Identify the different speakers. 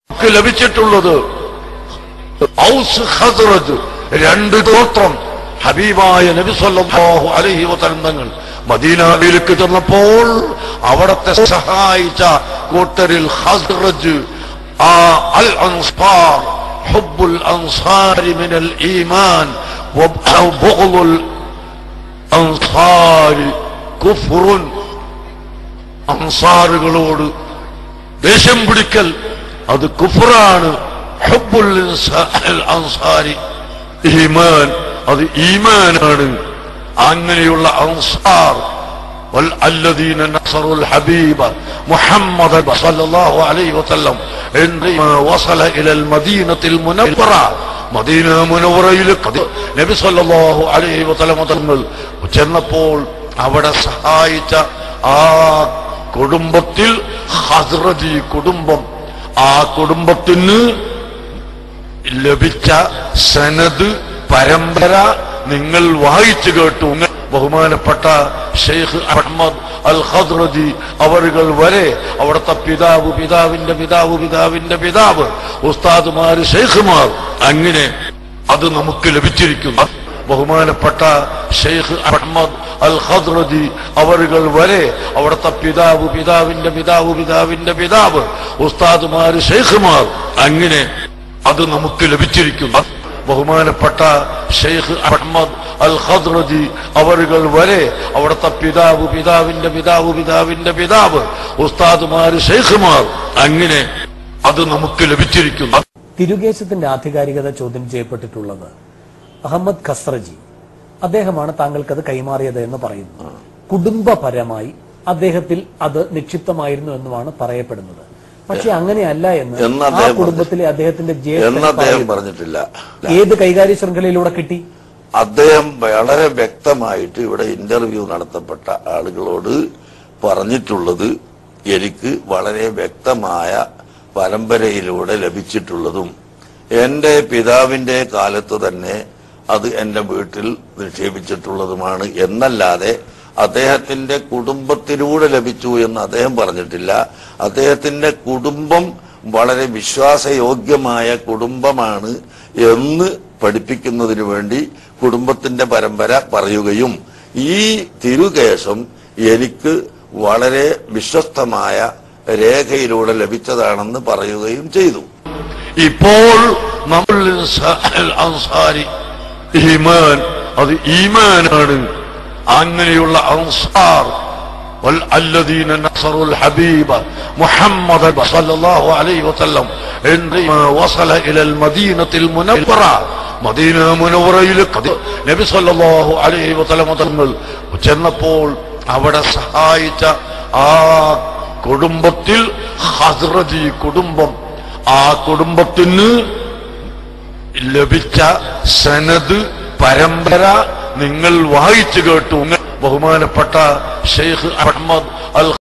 Speaker 1: ലഭിച്ചിട്ടുള്ളത് ഔസ് ഖസ്റജ് രണ്ട് ഗോത്രം. ഹബീബായ നബി സല്ലല്ലാഹു അലൈഹി വസല്ലം തങ്ങൾ മദീനയിലേക്ക് ചെന്നപ്പോൾ അവിടത്തെ സഹായിച്ച കൂട്ടരിൽ ഖസ്റജ് അൽ അൻസാർ ഹുബ്ബുൽ അൻസാരി മിനൽ ഈമാൻ വബുഗ്ളുൽ അൻസാരി കുഫ്റുൻ. അൻസാറുകളോട് ദേഷ്യം പിടിക്കൽ അത് കുഫ്റാണ്. ഹുബ്ബുൽ അൻസാരി ഈമാൻ, അത് ഈമാനാണ്. അങ്ങനെയുള്ള അൻസാർ والذين نصروا الحبيب محمد صلى الله عليه وسلم عندما وصل الى المدينه المنوره മദീന മുനവ്വറയിലേക്ക് നബി സല്ലല്ലാഹു അലൈഹി വസല്ലം തങ്ങൾ ചെന്നപ്പോൾ അവിടെ സഹായിച്ച ആ കുടുംബത്തിൽ ഖസ്റജി കുടുംബം, ആ കുടുംബത്തിന് ലഭിച്ച സനദ് പരമ്പര നിങ്ങൾ വായിച്ചു കേട്ടു. ബഹുമാനപ്പെട്ട ഷെയ്ഖ് അഹ്മദ് അൽ ഖദ്റജി അവറുകൾ വരെ അവിടുത്തെ പിതാവ്, പിതാവിന്റെ പിതാവ്, പിതാവിന്റെ പിതാവ്, ഉസ്താദുമാര്, ഷെയ്ഖുമാർ, അങ്ങനെ അത് നമുക്ക് ലഭിച്ചിരിക്കുന്നു. ബഹുമാനപ്പെട്ട ഷെയ്ഖ് അഹ്മദ് അൽ ഖദ്റജി അവറുകൾ വരെ അവിടുത്തെ പിതാവ്, പിതാവിന്റെ പിതാവ്, പിതാവിന്റെ പിതാവ്, ഉസ്താദുമാര്, ഷെയ്ഖുമാർ, അങ്ങനെ അത് നമുക്ക് ലഭിച്ചിരിക്കുന്നു. ബഹുമാനപ്പെട്ട ഷെയ്ഖ് അഹ്മദ് അൽ ഖദ്റജി അവറുകൾ വരെ അവിടുത്തെ പിതാവ്, പിതാവിന്റെ പിതാവ്, പിതാവിന്റെ പിതാവ്, ഉസ്താദുമാര്, ഷെയ്ഖുമാർ, അങ്ങനെ അത് നമുക്ക് ലഭിച്ചിരിക്കുന്നു.
Speaker 2: തിരുകേശത്തിന്റെ ആധികാരികത ചോദ്യം ചെയ്യപ്പെട്ടിട്ടുള്ളത് അഹമ്മദ് ഖസ്റജി, അദ്ദേഹമാണ് താങ്കൾക്കത് കൈമാറിയത് എന്ന് പറയുന്നു. കുടുംബപരമായി അദ്ദേഹത്തിൽ അത് നിക്ഷിപ്തമായിരുന്നു എന്നുമാണ് പറയപ്പെടുന്നത്. പക്ഷെ അങ്ങനെയല്ല എന്ന് ആ കുടുംബത്തിലെ അദ്ദേഹത്തിന്റെ
Speaker 3: അദ്ദേഹം പറഞ്ഞിട്ടില്ല.
Speaker 2: ഏത് കൈകാര്യ ശൃംഖലയിലൂടെ കിട്ടി?
Speaker 3: അദ്ദേഹം വളരെ വ്യക്തമായിട്ട് ഇവിടെ ഇന്റർവ്യൂ നടത്തപ്പെട്ട ആളുകളോട് പറഞ്ഞിട്ടുള്ളത് എനിക്ക് വളരെ വ്യക്തമായ പരമ്പരയിലൂടെ ലഭിച്ചിട്ടുള്ളതും എന്റെ പിതാവിന്റെ കാലത്ത് തന്നെ അത് എന്റെ വീട്ടിൽ നിക്ഷേപിച്ചിട്ടുള്ളതുമാണ് എന്നല്ലാതെ അദ്ദേഹത്തിന്റെ കുടുംബത്തിലൂടെ ലഭിച്ചു എന്ന് അദ്ദേഹം പറഞ്ഞിട്ടില്ല. അദ്ദേഹത്തിന്റെ കുടുംബം വളരെ വിശ്വാസയോഗ്യമായ കുടുംബമാണ് എന്ന് പഠിപ്പിക്കുന്നതിന് വേണ്ടി കുടുംബത്തിന്റെ പരമ്പര പറയുകയും ഈ തിരുകേശം എനിക്ക് വളരെ വിശ്വസ്തമായ രേഖയിലൂടെ ലഭിച്ചതാണെന്ന് പറയുകയും ചെയ്തു.
Speaker 1: ഇപ്പോൾ നമ്മൾ അൻസാരി ഈമാൻ, അത് ഈമാനാണ്. അങ്ങനെയുള്ള അൻസാർ والذين نصروا الحبيب محمد صلى الله عليه وسلم عندما وصل الى المدينه المنوره മദീന മുനവ്വറയിലേക്ക് നബി സല്ലല്ലാഹു അലൈഹി വസല്ലം തങ്ങൾ ചെന്നപ്പോൾ അവിടെ സഹായിച്ച ആ കുടുംബത്തിൽ ഖസ്റജി കുടുംബം, ആ കുടുംബത്തിന് ലഭിച്ച സനദ് പരമ്പര നിങ്ങൾ വായിച്ചു കേട്ടു. ബഹുമാനപ്പെട്ട ഷെയ്ഖ് അഹ്മദ് അൽ